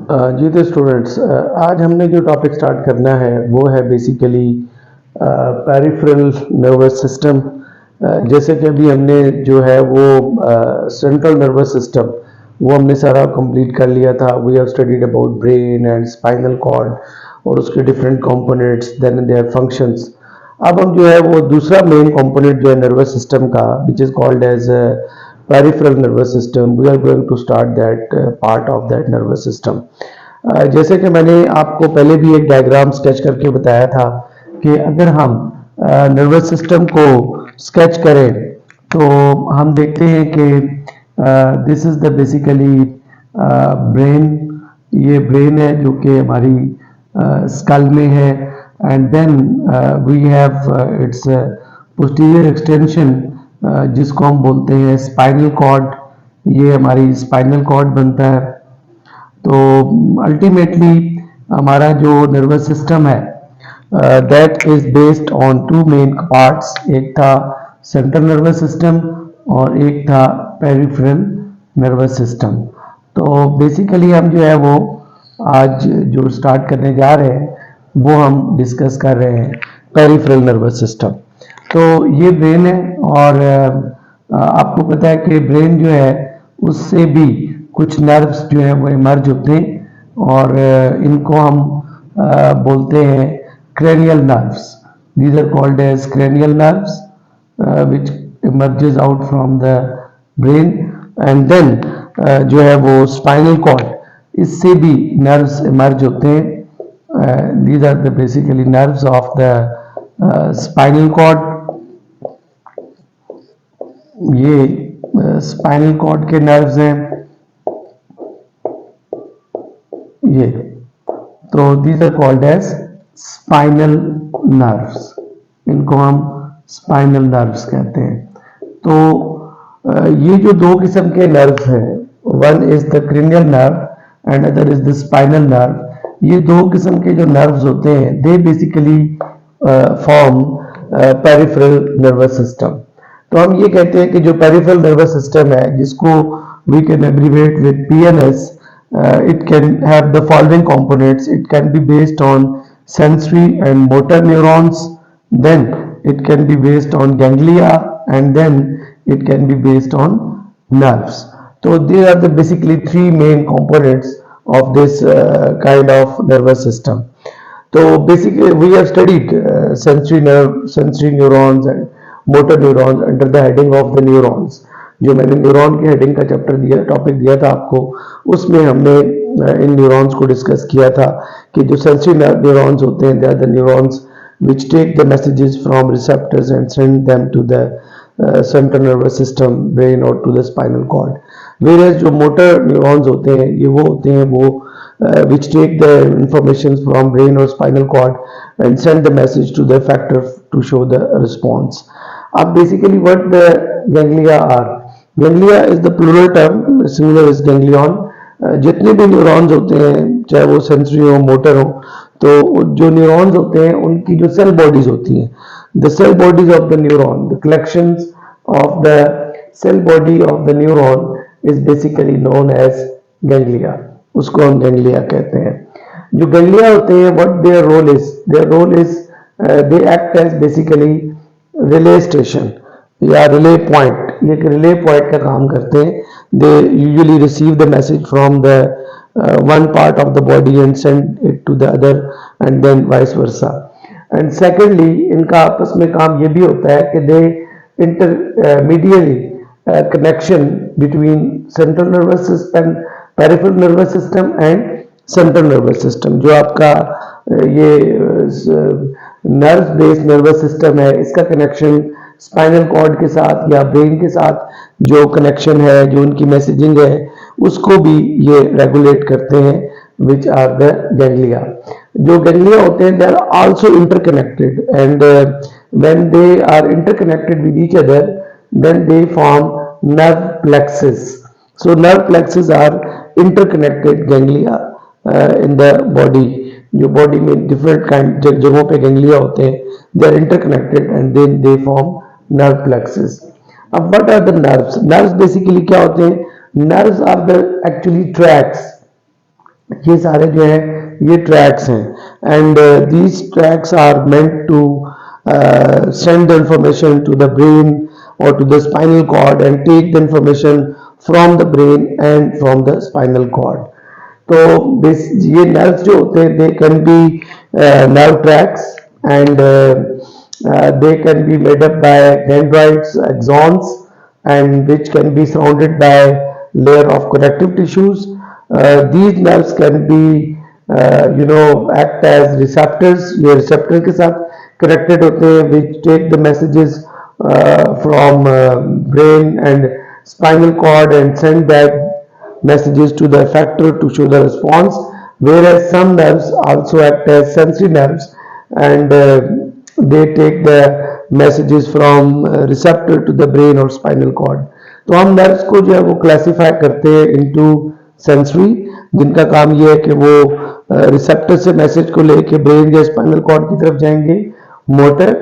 जी तो स्टूडेंट्स, आज हमने जो टॉपिक स्टार्ट करना है वो है बेसिकली पेरिफेरल नर्वस सिस्टम। जैसे कि अभी हमने जो है वो सेंट्रल नर्वस सिस्टम वो हमने सारा कंप्लीट कर लिया था। We have studied about brain and spinal cord और उसके different components then their functions. अब हम जो है वो दूसरा मेन कंपोनेंट जो है नर्वस सिस्टम का which is called as peripheral nervous system, we are going to start that part of that nervous system. जैसे कि मैंने आपको पहले भी एक डायग्राम स्केच करके बताया था कि अगर हम नर्वस सिस्टम को स्केच करें तो हम देखते हैं कि this is the basically brain. ये ब्रेन है जो कि हमारी स्कल में है and then we have its posterior extension जिसको हम बोलते हैं स्पाइनल कॉर्ड। ये हमारी स्पाइनल कॉर्ड बनता है। तो अल्टीमेटली हमारा जो नर्वस सिस्टम है that is based on two main parts. एक था सेंट्रल नर्वस सिस्टम और एक था पेरिफेरल नर्वस सिस्टम। तो बेसिकली हम जो है वो आज जो स्टार्ट करने जा रहे हैं वो हम डिस्कस कर रहे हैं पेरिफेरल नर्वस सिस्टम। तो ये ब्रेन है और आपको पता है कि ब्रेन जो है उससे भी कुछ नर्व्स जो है वो इमर्ज होते हैं और इनको हम बोलते हैं cranial nerves. These are called as cranial nerves which emerges out from the brain and then जो है वो spinal cord, इससे भी nerves emerge होते हैं। These are the basically nerves of the spinal cord. ये स्पाइनल कॉर्ड के nerves हैं ये। तो these are called as spinal nerves, इनको हम स्पाइनल नर्व्स कहते हैं। तो ये जो दो किस्म के नर्व्स हैं, one is the cranial nerve and other is the spinal nerve. ये दो किस्म के जो नर्व्स होते हैं they basically form peripheral nervous system. तो हम ये कहते हैं कि जो पेरिफेरल नर्वस सिस्टम है जिसको we can abbreviate with PNS, it can have the following components. It can be based on sensory and motor neurons, then it can be based on ganglia and then it can be based on nerves. So these are the basically three main components of this kind of nervous system. So basically we have studied sensory neurons and motor neurons under the heading of the neurons. जो मैंने neuron के heading का chapter दिया topic दिया था आपको, उसमें हमने इन न्यूरॉन्स को डिस्कस किया था कि जो सेंसरी न्यूरॉन्स होते हैं they are the neurons which take the messages from receptors and send them to the central nervous system, brain और to the spinal cord. Whereas जो मोटर न्यूरॉन्स होते हैं ये वो होते हैं वो which take the information from brain or spinal cord and send the message to the effector to show the response. अब basically what the ganglia are? Ganglia is the plural term, singular is ganglion. जितने भी neurons होते हैं चाहे वो sensory हो motor हो, तो जो न्यूरॉन्स होते हैं उनकी जो सेल बॉडीज होती हैं, the cell bodies of the neuron, the collections of the cell body of the neuron is basically known as ganglia. उसको हम गैंग्लिया कहते हैं। जो गैंग्लिया होते हैं what their role is, their role is they act as basically relay station या relay point. ये relay point का काम करते हैं। They usually receive the message from the one part of the body and send it to the other end then vice versa. And secondly इनका आपस में काम ये भी होता है कि they intermediately connection between central nervous system, peripheral nervous system and central nervous system. जो आपका ये नर्व बेस्ड नर्वस सिस्टम है इसका कनेक्शन स्पाइनल कॉर्ड के साथ या ब्रेन के साथ जो कनेक्शन है, जो उनकी मैसेजिंग है, उसको भी ये रेगुलेट करते हैं, विच आर द गैंग्लिया। जो गैंग्लिया होते हैं they are also interconnected and when they are interconnected with each other then they form nerve plexuses. So nerve plexuses are interconnected ganglia in the body. जो body में different kind जगहों पे ganglia होते हैं they are interconnected and then they form nerve plexuses. अब what are the nerves? Nerves basically क्या होते हैं? Nerves are the actually tracts ये सारे जो है ये ट्रैक्स हैं and these tracts are meant to send the information to the brain or to the spinal cord and take the information from the brain and from the spinal cord. तो ये nerves जो होते हैं दे can B nerve tracks and they can be made up by dendrites, axons, and which can be surrounded by layer of connective tissues. These nerves can be act as receptors. ये receptor के साथ connected होते हैं which take the messages from brain and spinal cord and send that messages to the effector to show the response, whereas some nerves also act as sensory nerves and they take the messages from receptor to the brain or spinal cord. तो हम nerves को जो है वो classify करते हैं into sensory, जिनका काम ये है कि वो रिसेप्टर से मैसेज को लेके ब्रेन या स्पाइनल कॉर्ड की तरफ जाएंगे, मोटर,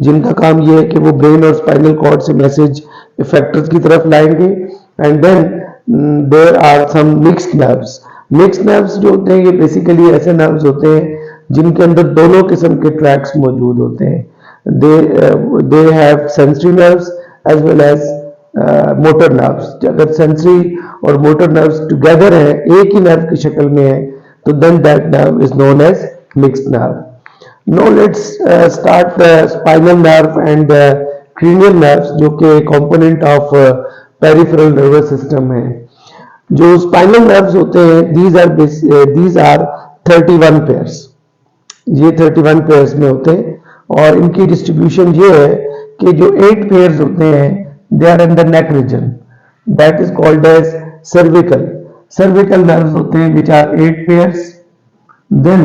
जिनका काम ये है कि वो ब्रेन और स्पाइनल कॉर्ड से मैसेज इफेक्टर्स की तरफ लाएंगे, and then there are some mixed nerves. Mixed nerves जो होते हैं ये बेसिकली ऐसे नर्व्स होते हैं जिनके अंदर दोनों किस्म के ट्रैक्स मौजूद होते हैं. They have sensory nerves as well as motor nerves. अगर सेंसरी और मोटर नर्व्स टुगेदर है, एक ही नर्व की शक्ल में है, तो then that nerve is known as mixed nerve. Now let's start the spinal nerve and cranial nerves, जो कि component of peripheral nervous system है. जो spinal nerves होते हैं these are 31 pairs. ये 31 pairs में होते हैं और इनकी distribution ये है कि जो 8 pairs होते हैं they are in the neck region, that is called as cervical. Cervical nerves होते हैं which are 8 pairs. Then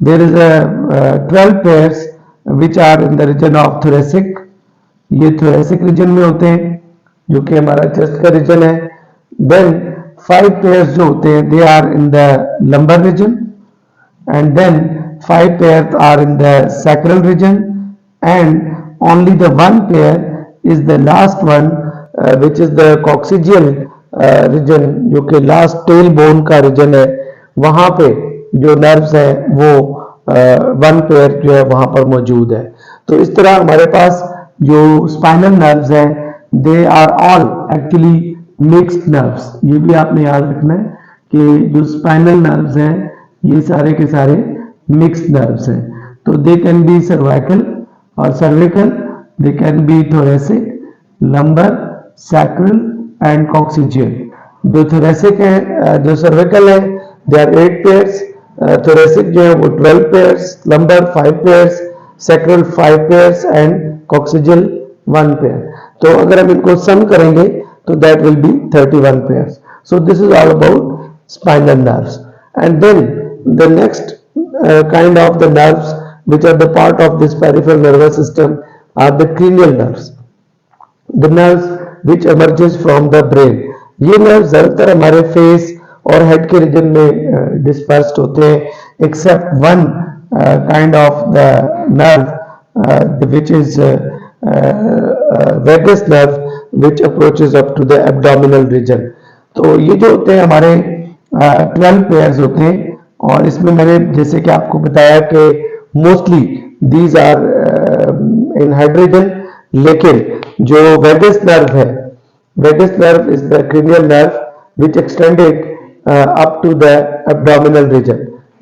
there is a 12 pairs which are in the region of thoracic. ये thoracic region में होते हैं जो कि हमारा chest का region है. Then 5 pairs जो होते हैं they are in the lumbar region, and then 5 pairs are in the sacral region, and only the 1 pair is the last one which is the coccygeal region, जो कि last tailbone का region है. वहाँ पे जो नर्व्स हैं वो 1 pair जो है वहां पर मौजूद है. तो इस तरह हमारे पास जो स्पाइनल नर्व्स हैं they are all actually mixed nerves. ये भी आपने याद रखना है कि जो स्पाइनल नर्व्स हैं ये सारे के सारे मिक्स्ड नर्व्स हैं. तो दे कैन बी सर्वाइकल और cervical, they can be thoracic, lumbar, sacral and coccygeal. जो थोरेसिक है, जो सर्विकल है, दे आर 8 पेयर्स. thoracic जो है वो 12 pairs, lumbar 5 pairs, sacral 5 pairs and coccygeal 1 pair. तो अगर हम इनको sum करेंगे तो that will be 31 pairs. So this is all about spinal nerves. And then the next kind of the nerves which are the part of this peripheral nervous system are the cranial nerves, the nerves which emerges from the brain. ये nerves ज़्यादातर हमारे face और head के reason में dispersed होते हैं, except one kind of the nerve which is vagus nerve which approaches up to the abdominal region. तो ये जो होते हैं हमारे 12 पेयर्स होते हैं और इसमें मैंने जैसे कि आपको बताया कि mostly these are in head region, लेकिन जो वेगस नर्व है, vagus nerve is the cranial nerve which extended up to the abdominal region.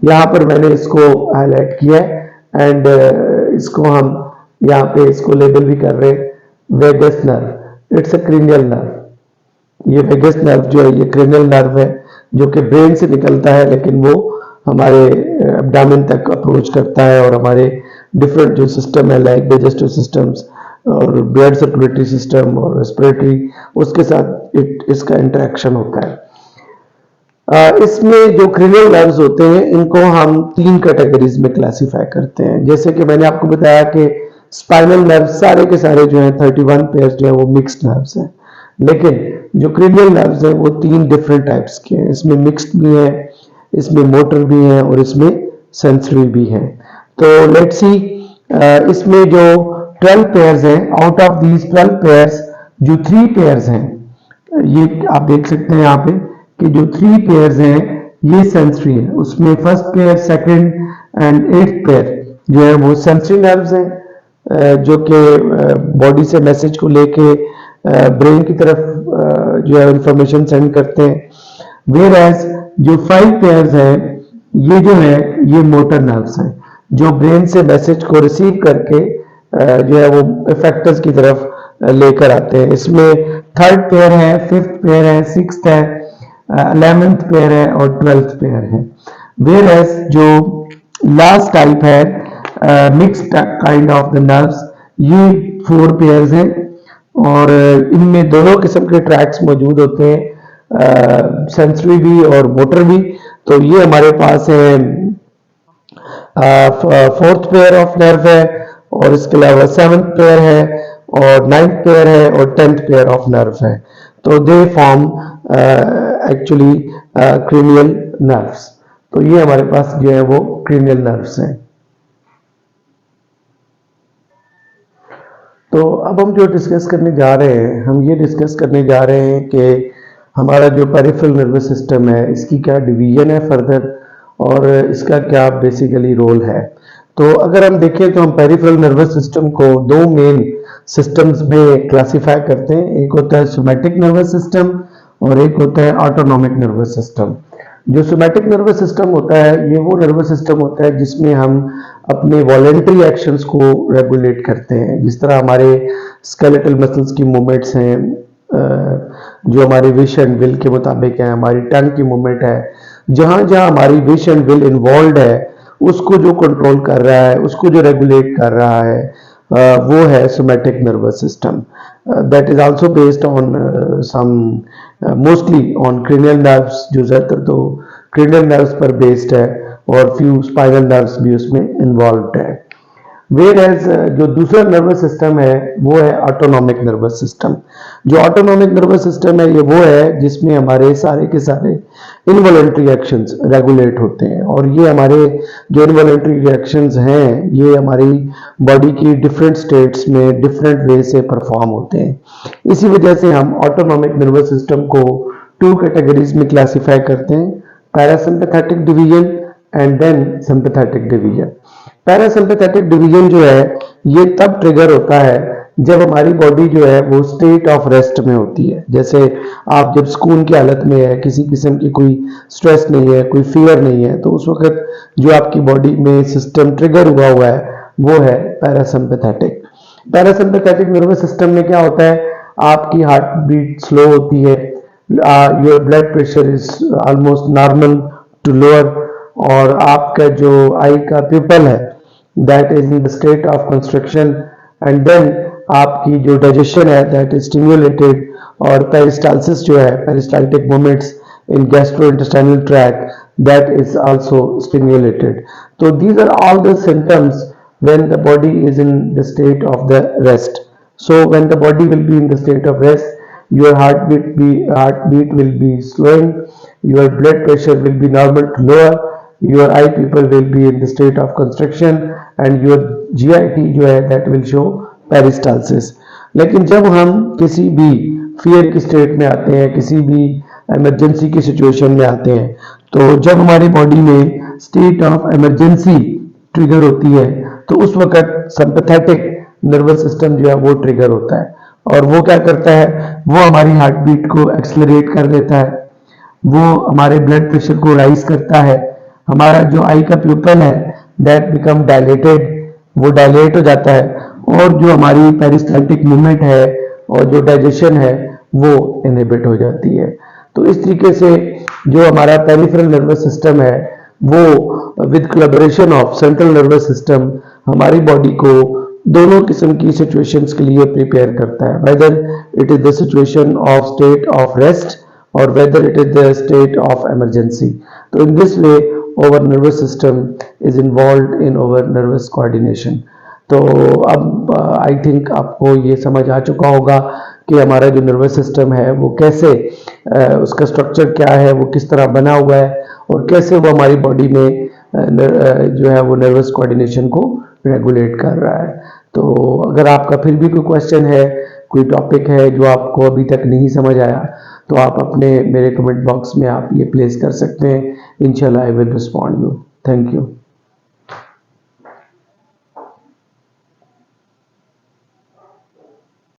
यहाँ पर मैंने इसको हाईलाइट किया है एंड इसको हम यहाँ पे इसको लेबल भी कर रहे हैं vagus nerve. It's a cranial nerve. ये वेगस नर्व जो है ये क्रेनियल नर्व है जो कि ब्रेन से निकलता है, लेकिन वो हमारे एब्डोमेन तक अप्रोच करता है और हमारे डिफरेंट जो सिस्टम है लाइक डाइजेस्टिव सिस्टम्स और ब्लड सर्कुलेटरी सिस्टम और रेस्पिरेटरी, उसके साथ इसका इंटरेक्शन होता है. इसमें जो क्रेनियल नर्व्स होते हैं इनको हम 3 कैटेगरीज में क्लासिफाई करते हैं. जैसे कि मैंने आपको बताया कि स्पाइनल नर्व्स सारे के सारे जो हैं 31 पेयर्स जो है वो मिक्स्ड नर्व्स हैं, लेकिन जो क्रेनियल नर्व्स हैं वो 3 डिफरेंट टाइप्स के हैं. इसमें मिक्स्ड भी है, इसमें मोटर भी है और इसमें सेंसरी भी है. तो लेट्स सी इसमें जो 12 पेयर्स हैं, आउट ऑफ दीज 12 पेयर्स जो 3 पेयर्स हैं, ये आप देख सकते हैं यहाँ पे कि जो 3 पेयर्स हैं ये सेंसरी है। उसमें first pair, second and eighth pair जो है वो सेंसरी नर्व्स हैं, जो कि बॉडी से मैसेज को लेके ब्रेन की तरफ जो है इंफॉर्मेशन सेंड करते हैं। वेयर एज जो 5 पेयर्स हैं, ये जो है ये मोटर नर्व्स हैं, जो ब्रेन से मैसेज को रिसीव करके जो है वो इफेक्टर्स की तरफ लेकर आते हैं। इसमें थर्ड पेयर है, फिफ्थ पेयर है, सिक्स्थ है, 11th पेयर है और 12th पेयर है। वेयर एज जो लास्ट टाइप है mixed kind of the nerves, ये 4 पेयर्स हैं और इनमें दोनों किस्म के ट्रैक्स मौजूद होते हैं, सेंसरी भी और मोटर भी। तो ये हमारे पास है फोर्थ पेयर ऑफ नर्व है, और इसके अलावा 7th पेयर है और 9th पेयर है और 10th पेयर ऑफ नर्व है। तो they form actually cranial nerves. तो ये हमारे पास जो है वो क्रेनियल नर्व्स हैं। तो अब हम जो डिस्कस करने जा रहे हैं, हम ये डिस्कस करने जा रहे हैं कि हमारा जो पेरिफेरल नर्वस सिस्टम है, इसकी क्या डिवीजन है फर्दर और इसका क्या बेसिकली रोल है। तो अगर हम देखें तो हम पेरिफेरल नर्वस सिस्टम को दो मेन सिस्टम्स में क्लासिफाई करते हैं। एक होता है सोमैटिक नर्वस सिस्टम और एक होता है ऑटोनॉमिक नर्वस सिस्टम। जो सोमैटिक नर्वस सिस्टम होता है, ये वो नर्वस सिस्टम होता है जिसमें हम अपने वॉलेंट्री एक्शंस को रेगुलेट करते हैं। जिस तरह हमारे स्केलेटल मसल्स की मूवमेंट्स हैं, जो हमारी विश एंड विल के मुताबिक है, हमारी टंग की मूवमेंट है, जहां जहां हमारी विश एंड विल इन्वॉल्व है, उसको जो कंट्रोल कर रहा है, उसको जो रेगुलेट कर रहा है, वो है somatic nervous system. That is also based on some mostly on cranial nerves, जो ज्यादातर तो क्रेनियल नर्व्स पर बेस्ड है और फ्यू स्पाइनल नर्व्स भी उसमें इन्वॉल्व है। वेयर एज जो दूसरा नर्वस सिस्टम है वो है ऑटोनॉमिक नर्वस सिस्टम। जो ऑटोनॉमिक नर्वस सिस्टम है, ये वो है जिसमें हमारे सारे के सारे इनवॉलेंट्री एक्शंस रेगुलेट होते हैं, और ये हमारे जो इनवॉलेंट्री रिएक्शंस हैं, ये हमारी बॉडी की डिफरेंट स्टेट्स में डिफरेंट वे से परफॉर्म होते हैं। इसी वजह से हम ऑटोनॉमिक नर्वस सिस्टम को 2 कैटेगरीज में क्लासिफाई करते हैं, parasympathetic division and then sympathetic division. Parasympathetic division जो है, ये तब ट्रिगर होता है जब हमारी बॉडी जो है वो स्टेट ऑफ रेस्ट में होती है। जैसे आप जब सुकून की हालत में है, किसी किस्म की कोई स्ट्रेस नहीं है, कोई फीवर नहीं है, तो उस वक्त जो आपकी बॉडी में सिस्टम ट्रिगर हुआ है वो है पैरासिम्पैथेटिक। पैरासिम्पैथेटिक नर्वस सिस्टम में क्या होता है, आपकी हार्ट बीट स्लो होती है, your blood pressure is almost normal to lower, और आपका जो आई का प्यूपल है that is in the state of construction, and then आपकी जो डाइजेशन है दैट इज स्टिम्युलेटेड, और पेरिस्टाल्सिस जो है, peristaltic movements in gastrointestinal tract, that is also stimulated. तो these are all the symptoms when the body is in the state of the rest. So when the body will be in the state of rest, your heartbeat will be slowing, your blood pressure will be normal to lower, your eye pupil will be in the state of constriction, and your GIT जो है that will show peristalsis. लेकिन जब हम किसी भी fear की state में आते हैं, किसी भी इमरजेंसी की सिचुएशन में आते हैं, तो जब हमारी बॉडी में स्टेट ऑफ इमरजेंसी ट्रिगर होती है, तो उस वक्त सिंपैथेटिक नर्वस सिस्टम जो है वो ट्रिगर होता है, और वो क्या करता है, वो हमारी हार्ट बीट को एक्सेलरेट कर देता है, वो हमारे ब्लड प्रेशर को राइज करता है, हमारा जो आई का प्यूपल है दैट बिकम डायलेटेड, वो डायलेट हो जाता है, और जो हमारी पेरिस्टाल्टिक मूवमेंट है और जो डाइजेशन है वो इनहिबिट हो जाती है। तो इस तरीके से जो हमारा पेरिफेरल नर्वस सिस्टम है वो with collaboration of central nervous system हमारी बॉडी को दोनों किस्म की सिचुएशंस के लिए प्रिपेयर करता है, whether it is the situation of state of rest और whether it is the state of emergency. तो in this way our nervous system is involved in our nervous coordination. तो अब आई थिंक आपको ये समझ आ चुका होगा कि हमारा जो नर्वस सिस्टम है वो कैसे, उसका स्ट्रक्चर क्या है, वो किस तरह बना हुआ है, और कैसे वो हमारी बॉडी में जो है वो नर्वस कोऑर्डिनेशन को रेगुलेट कर रहा है। तो अगर आपका फिर भी कोई क्वेश्चन है, कोई टॉपिक है जो आपको अभी तक नहीं समझ आया, तो आप अपने मेरे कमेंट बॉक्स में आप ये प्लेस कर सकते हैं। इंशाल्लाह I will respond you. Thank you.